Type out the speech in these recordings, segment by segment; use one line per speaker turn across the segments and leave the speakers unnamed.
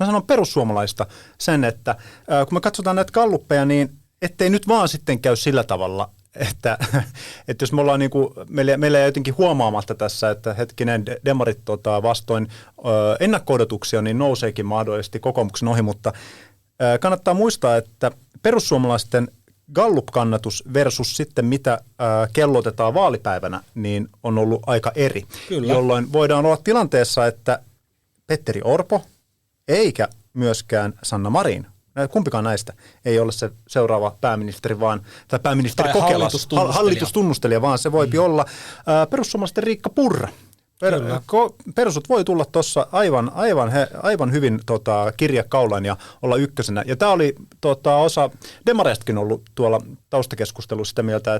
mä sanon perussuomalaista sen, että kun me katsotaan näitä galluppeja, niin ettei nyt vaan sitten käy sillä tavalla, että jos me ollaan meillä jotenkin huomaamatta tässä, että hetkinen demarit vastoin ennakko-odotuksia, niin nouseekin mahdollisesti kokoomuksen ohi, mutta kannattaa muistaa, että perussuomalaisten Gallup-kannatus versus sitten mitä kellotetaan vaalipäivänä, niin on ollut aika eri.
Kyllä. Jolloin
voidaan olla tilanteessa, että Petteri Orpo eikä myöskään Sanna Marin, kumpikaan näistä ei ole se seuraava pääministeri, tai pääministerikokeilas, hallitustunnustelija, vaan se voipi olla perussuomalaisten Riikka Purra. Persut voi tulla tuossa aivan hyvin kirjakaulan ja olla ykkösenä. Ja tämä oli osa demareistakin ollut tuolla taustakeskustelussa sitä mieltä,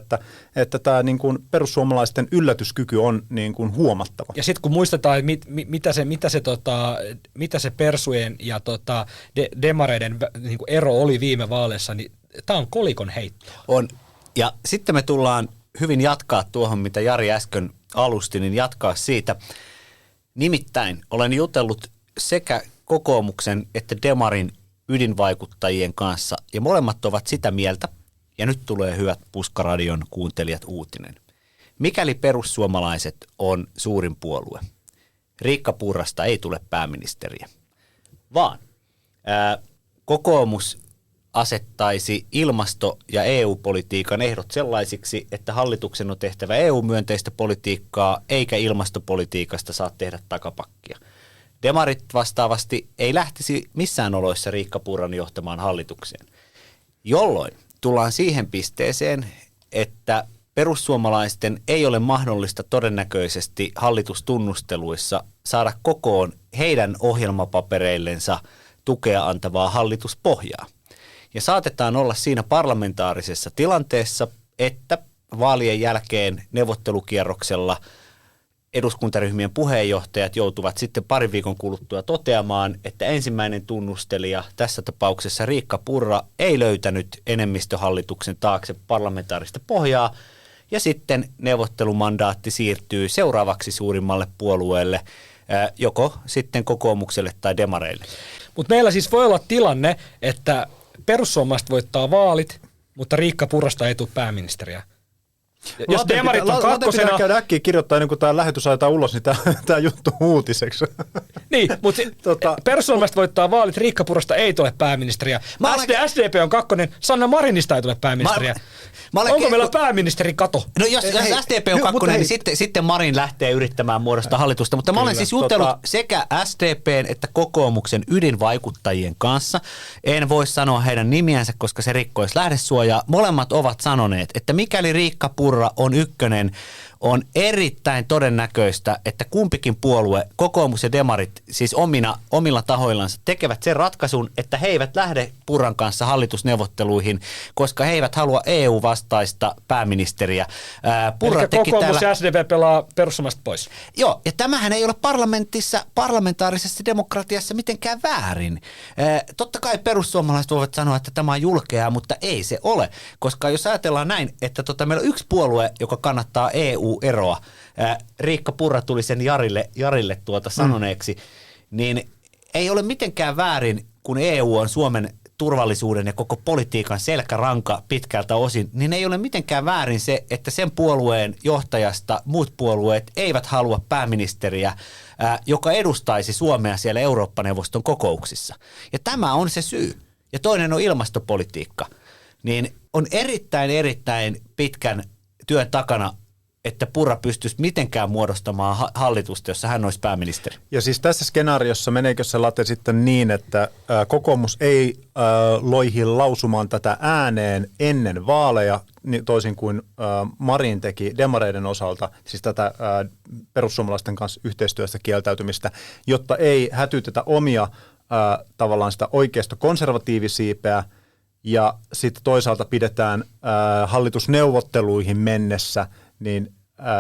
että tämä niin kuin perussuomalaisten yllätyskyky on niin kuin huomattava.
Ja sitten kun muistetaan, mitä se persujen ja demareiden niin kuin ero oli viime vaaleissa, niin tämä on kolikon heitto.
On. Ja sitten me tullaan hyvin jatkaa tuohon, mitä Jari äsken alusti, niin jatkaa siitä. Nimittäin olen jutellut sekä kokoomuksen että demarin ydinvaikuttajien kanssa, ja molemmat ovat sitä mieltä, ja nyt tulee hyvät Puskaradion kuuntelijat uutinen. Mikäli perussuomalaiset on suurin puolue, Riikka Purrasta ei tule pääministeriä, vaan kokoomus asettaisi ilmasto- ja EU-politiikan ehdot sellaisiksi, että hallituksen on tehtävä EU-myönteistä politiikkaa, eikä ilmastopolitiikasta saa tehdä takapakkia. Demarit vastaavasti ei lähtisi missään oloissa Riikka Purran johtamaan hallitukseen, jolloin tullaan siihen pisteeseen, että perussuomalaisten ei ole mahdollista todennäköisesti hallitustunnusteluissa saada kokoon heidän ohjelmapapereillensa tukea antavaa hallituspohjaa. Ja saatetaan olla siinä parlamentaarisessa tilanteessa, että vaalien jälkeen neuvottelukierroksella eduskuntaryhmien puheenjohtajat joutuvat sitten parin viikon kuluttua toteamaan, että ensimmäinen tunnustelija, tässä tapauksessa Riikka Purra, ei löytänyt enemmistöhallituksen taakse parlamentaarista pohjaa, ja sitten neuvottelumandaatti siirtyy seuraavaksi suurimmalle puolueelle, joko sitten kokoomukselle tai demareille.
Mutta meillä siis voi olla tilanne, että perussuomalaiset voittaa vaalit, mutta Riikka Purrasta ei tule pääministeriä. Jos demarit on kakkosena...
Pitää käydä äkkiä kirjoittaa, ennen kuin tämä lähetys ajetaan ulos, niin tämä juttu on uutiseksi.
Niin, mutta perussuomalaiset voittaa vaalit, Riikka Purrasta ei tule pääministeriä. SDP on kakkonen, Sanna Marinista ei tule pääministeriä. Onko meillä pääministeri kato?
No jos SDP on kakkonen, niin sitten Marin lähtee yrittämään muodostaa hallitusta. Mutta mä olen siis jutellut sekä SDPn että kokoomuksen ydinvaikuttajien kanssa. En voi sanoa heidän nimiänsä, koska se rikkoisi lähdesuojaa. Molemmat ovat sanoneet, että mikäli Riikka Purra on ykkönen, on erittäin todennäköistä, että kumpikin puolue, kokoomus ja demarit, siis omilla tahoillansa, tekevät sen ratkaisun, että he eivät lähde Purran kanssa hallitusneuvotteluihin, koska he eivät halua EU-vastaista pääministeriä.
Eli kokoomus ja SDP pelaa perussuomalaiset pois.
Joo, ja tämähän ei ole parlamentaarisessa demokratiassa mitenkään väärin. Totta kai perussuomalaiset voivat sanoa, että tämä on julkeaa, mutta ei se ole, koska jos ajatellaan näin, että meillä on yksi puolue, joka kannattaa EU-eroa, Riikka Purra tuli sen Jarille sanoneeksi, niin ei ole mitenkään väärin, kun EU on Suomen turvallisuuden ja koko politiikan selkäranka pitkältä osin, niin ei ole mitenkään väärin se, että sen puolueen johtajasta muut puolueet eivät halua pääministeriä, joka edustaisi Suomea siellä Eurooppa-neuvoston kokouksissa. Ja tämä on se syy. Ja toinen on ilmastopolitiikka. Niin on erittäin pitkän työn takana, että Purra pystyisi mitenkään muodostamaan hallitusta, jossa hän olisi pääministeri.
Ja siis tässä skenaariossa meneekö se late sitten niin, että kokoomus ei loihi lausumaan tätä ääneen ennen vaaleja, toisin kuin Marin teki demareiden osalta, siis tätä perussuomalaisten kanssa yhteistyöstä kieltäytymistä, jotta ei hätytetä omia tavallaan sitä oikeasta konservatiivisiipeä, ja sitten toisaalta pidetään hallitusneuvotteluihin mennessä niin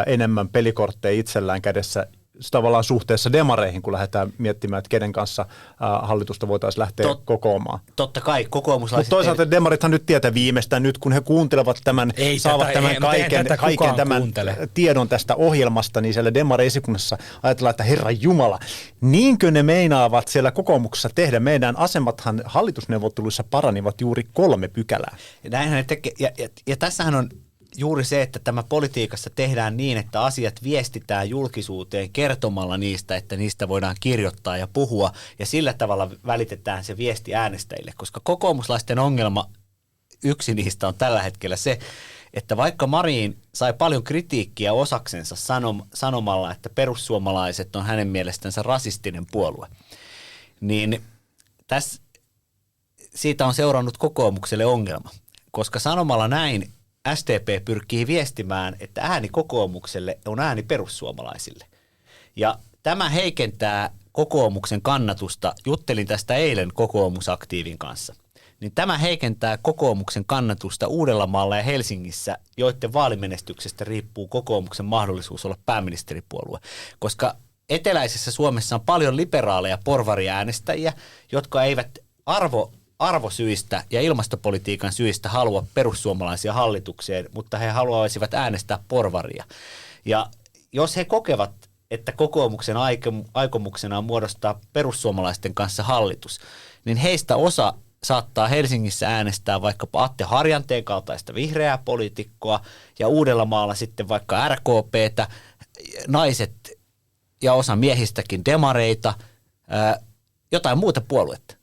enemmän pelikortteja itsellään kädessä tavallaan suhteessa demareihin, kun lähdetään miettimään, että kenen kanssa hallitusta voitaisiin lähteä kokoamaan.
Totta kai, kokoomuslaiset...
Mutta toisaalta demarithan nyt tietää viimeistään, nyt kun he kuuntelevat tämän, saavat tämän kaiken tämän tiedon tästä ohjelmasta, niin siellä demari-esikunnassa ajatellaan, että Herra Jumala, niinkö ne meinaavat siellä kokoomuksessa tehdä? Meidän asemathan hallitusneuvotteluissa paranivat juuri 3 pykälää.
Näinhän ne tekee, ja tässähän on juuri se, että tämä politiikassa tehdään niin, että asiat viestitään julkisuuteen kertomalla niistä, että niistä voidaan kirjoittaa ja puhua, ja sillä tavalla välitetään se viesti äänestäjille, koska kokoomuslaisten ongelma, yksi niistä on tällä hetkellä se, että vaikka Marin sai paljon kritiikkiä osaksensa sanomalla, että perussuomalaiset on hänen mielestänsä rasistinen puolue, niin siitä on seurannut kokoomukselle ongelma, koska sanomalla näin SDP pyrkii viestimään, että ääni kokoomukselle on ääni perussuomalaisille. Ja tämä heikentää kokoomuksen kannatusta. Juttelin tästä eilen kokoomusaktiivin kanssa. Niin tämä heikentää kokoomuksen kannatusta Uudellamaalla ja Helsingissä, joiden vaalimenestyksestä riippuu kokoomuksen mahdollisuus olla pääministeripuolue. Koska eteläisessä Suomessa on paljon liberaaleja porvariäänestäjiä, jotka eivät arvosyistä ja ilmastopolitiikan syistä halua perussuomalaisia hallitukseen, mutta he haluaisivat äänestää porvaria. Ja jos he kokevat, että kokoomuksen aikomuksena on muodostaa perussuomalaisten kanssa hallitus, niin heistä osa saattaa Helsingissä äänestää vaikkapa Atte Harjanteen kaltaista vihreää poliitikkoa ja Uudellamaalla sitten vaikka RKP:tä, naiset ja osa miehistäkin demareita, jotain muuta puoluetta.